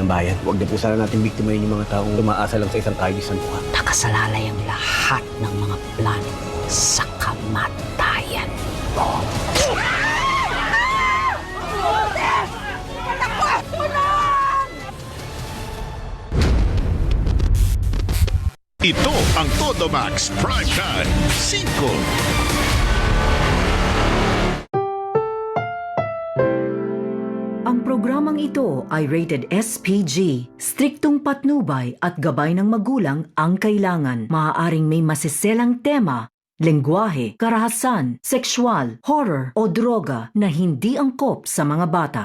ng bayan. Huwag na po sana natin biktimahin yung mga taong umaasa lang sa isang kayos ng buka. Nakasalalay ang lahat ng mga plano sa kamatayan mo. Ito ang Todo Max Primetime 5. Ang programang ito ay rated SPG. Striktong patnubay at gabay ng magulang ang kailangan. Maaaring may masiselang tema, lengguwahe, karahasan, sexual, horror o droga na hindi angkop sa mga bata.